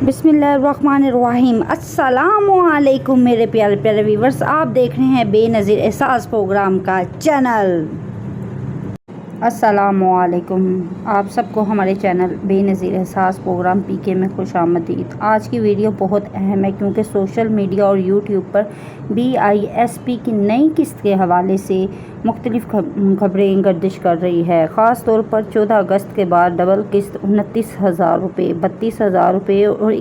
बिस्मिल्लाहिर्रहमानिर्रहीम। अस्सलामुअलैकुम मेरे प्यारे प्यारे व्यूवर्स, आप देख रहे हैं बेनज़ीर एहसास प्रोग्राम का चैनल। अस्सलामुअलैकुम, आप सबको हमारे चैनल बेनज़ीर एहसास प्रोग्राम पीके में खुशामदीद। आज की वीडियो बहुत अहम है क्योंकि सोशल मीडिया और यूट्यूब पर BISP की नई किस्त के हवाले से मुख्तलिफ खबरें गर्दिश कर रही है। ख़ास तौर पर 14 अगस्त के बाद डबल किस्त 29,000 रुपये, 32,000 रुपये और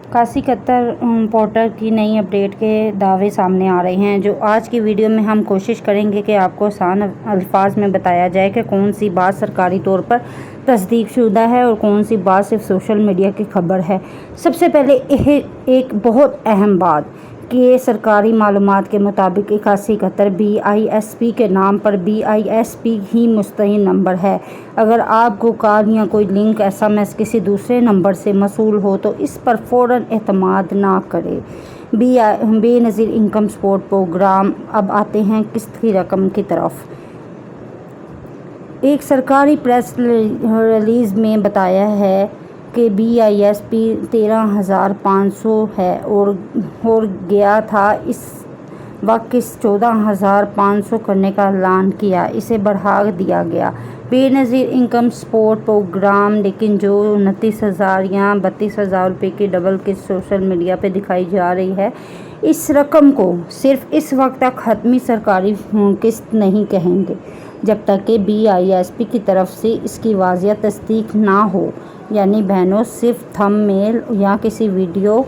81 पोर्टल की नई अपडेट के दावे सामने आ रहे हैं, जो आज की वीडियो में हम कोशिश करेंगे कि आपको आसान अल्फाज में बताया जाए कि कौन सी बात सरकारी तौर पर तस्दीक शुदा है और कौन सी बात सिर्फ सोशल मीडिया की खबर है। सबसे पहले एक बहुत अहम बात कि सरकारी मालूमात के मुताबिक 8171 BISP के नाम पर BISP ही मुस्तहिल नंबर है। अगर आपको कॉल या कोई लिंक SMS किसी दूसरे नंबर से मसूल हो तो इस पर फ़ौरन एतमाद ना करें। बेनज़ीर इनकम सपोर्ट प्रोग्राम। अब आते हैं किस्त की रकम की तरफ। एक सरकारी प्रेस रिलीज़ में बताया है कि BISP 13,500 है और गया था। इस वक्त इस 14,500 करने का ऐलान किया, इसे बढ़ा दिया गया। बेनज़ीर इनकम सपोर्ट प्रोग्राम, लेकिन जो 29,000 या 32,000 रुपये की डबल किस्त सोशल मीडिया पे दिखाई जा रही है, इस रकम को सिर्फ इस वक्त तक हतमी सरकारी किस्त नहीं कहेंगे जब तक कि BISP की तरफ से इसकी वाज़िया तस्दीक ना हो। यानी बहनों, सिर्फ थंबनेल या किसी वीडियो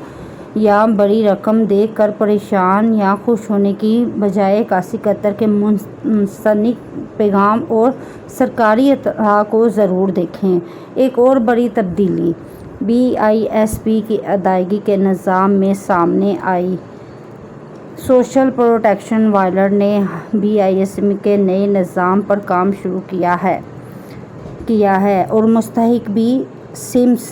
या बड़ी रकम देख कर परेशान या खुश होने की बजाय 8171 के मुंसलिक पैगाम और सरकारी इत्तला को ज़रूर देखें। एक और बड़ी तब्दीली BISP की अदायगी के निज़ाम में सामने आई। सोशल प्रोटेक्शन वायलर ने BISP के नए निज़ाम पर काम शुरू किया है और मुस्तहिक भी सिम्स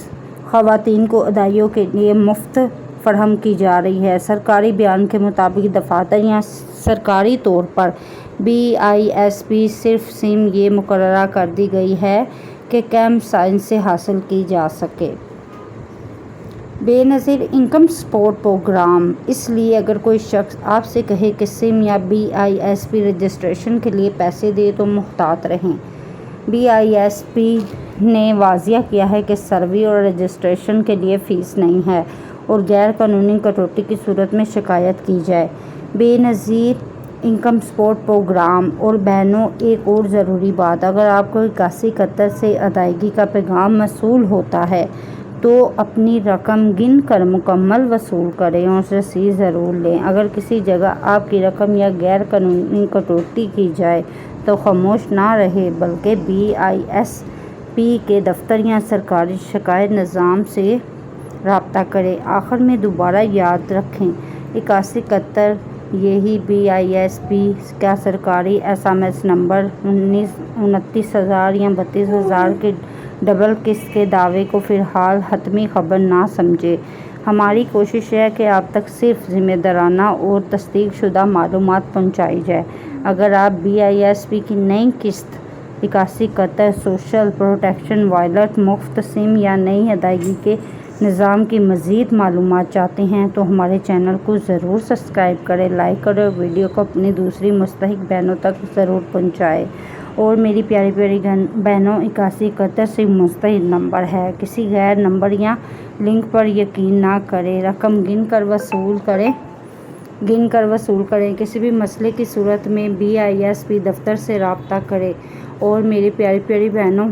ख़वातीन को अदाइयों के लिए मुफ्त फरहम की जा रही है। सरकारी बयान के मुताबिक दफातर या सरकारी तौर पर BISP सिर्फ सिम ये मुकर्ररा कर दी गई है कि कम साइंस से हासिल की जा सके। बेनज़ीर इनकम सपोर्ट प्रोग्राम। इसलिए अगर कोई शख्स आपसे कहे कि सिम या BISP रजिस्ट्रेशन के लिए पैसे दे तो मुहतात रहें। BISP ने वाज़िया किया है कि सर्वे और रजिस्ट्रेशन के लिए फ़ीस नहीं है और गैर कानूनी कटौती की सूरत में शिकायत की जाए। बेनज़ीर इनकम सपोर्ट प्रोग्राम। और बहनों, एक और ज़रूरी बात, अगर आपको 8171 से अदायगी का पैगाम मसूल होता है तो अपनी रकम गिन कर मुकम्मल वसूल करें और रसीद ज़रूर लें। अगर किसी जगह आपकी रकम या गैर कानूनी कटौती की जाए तो खामोश ना रहे, बल्कि BISP के दफ्तर या सरकारी शिकायत निज़ाम से रब्ता करें। आखिर में दोबारा याद रखें, 8171 यही BISP का सरकारी SMS नंबर 29,000 या 32,000 के डबल किस्त के दावे को फ़िलहाल हतमी खबर ना समझे। हमारी कोशिश है कि आप तक सिर्फ ज़िम्मेदाराना और तस्दीक शुदा मालूमात पहुँचाई जाए। अगर आप BISP की नई किस्त 8171 सोशल प्रोटेक्शन वायलट, मुफ्त सिम या नई अदायगी के निज़ाम की मज़ीद मालूमात चाहते हैं तो हमारे चैनल को ज़रूर सब्सक्राइब करें, लाइक करें और वीडियो को अपनी दूसरी मुस्तहिक बहनों तक ज़रूर पहुँचाएँ। और मेरी प्यारी प्यारी बहनों, 8171 से मुस्तहिल नंबर है। किसी गैर नंबर या लिंक पर यकीन ना करें। रकम गिन कर वसूल करें। किसी भी मसले की सूरत में BISP दफ्तर से रब्ता करें। और मेरी प्यारी प्यारी बहनों,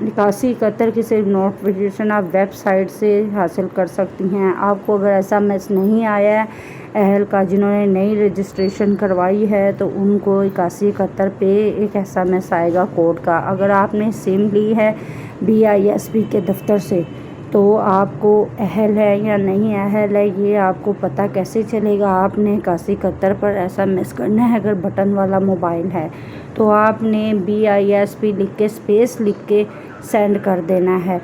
8171 की सिर्फ नोटिफिकेशन आप वेबसाइट से हासिल कर सकती हैं। आपको अगर SMS नहीं आया है अहल का जिन्होंने नई रजिस्ट्रेशन करवाई है तो उनको 8171 पे एक SMS आएगा कोड का। अगर आपने सिम ली है BISP के दफ्तर से तो आपको अहल है या नहीं अहल है ये आपको पता कैसे चलेगा। आपने 8171 पर SMS करना है। अगर बटन वाला मोबाइल है तो आपने BISP लिख के स्पेस लिख के सेंड कर देना है।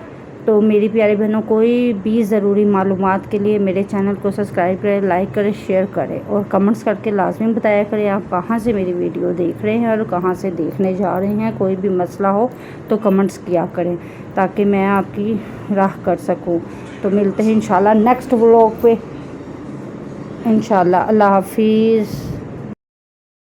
تو میری پیاری بہنوں کوئی بھی ضروری معلومات کے لیے میرے چینل کو سبسکرائب کریں، لائک کریں، شیئر کریں اور کمنٹس کر کے لازمی بتایا کریں آپ کہاں سے میری ویڈیو دیکھ رہے ہیں اور کہاں سے دیکھنے جا رہے ہیں۔ کوئی بھی مسئلہ ہو تو کمنٹس کیا کریں تاکہ میں آپ کی راہ کر سکوں۔ تو ملتے ہیں انشاءاللہ نیکسٹ ولاگ پہ انشاءاللہ۔ اللہ حافظ۔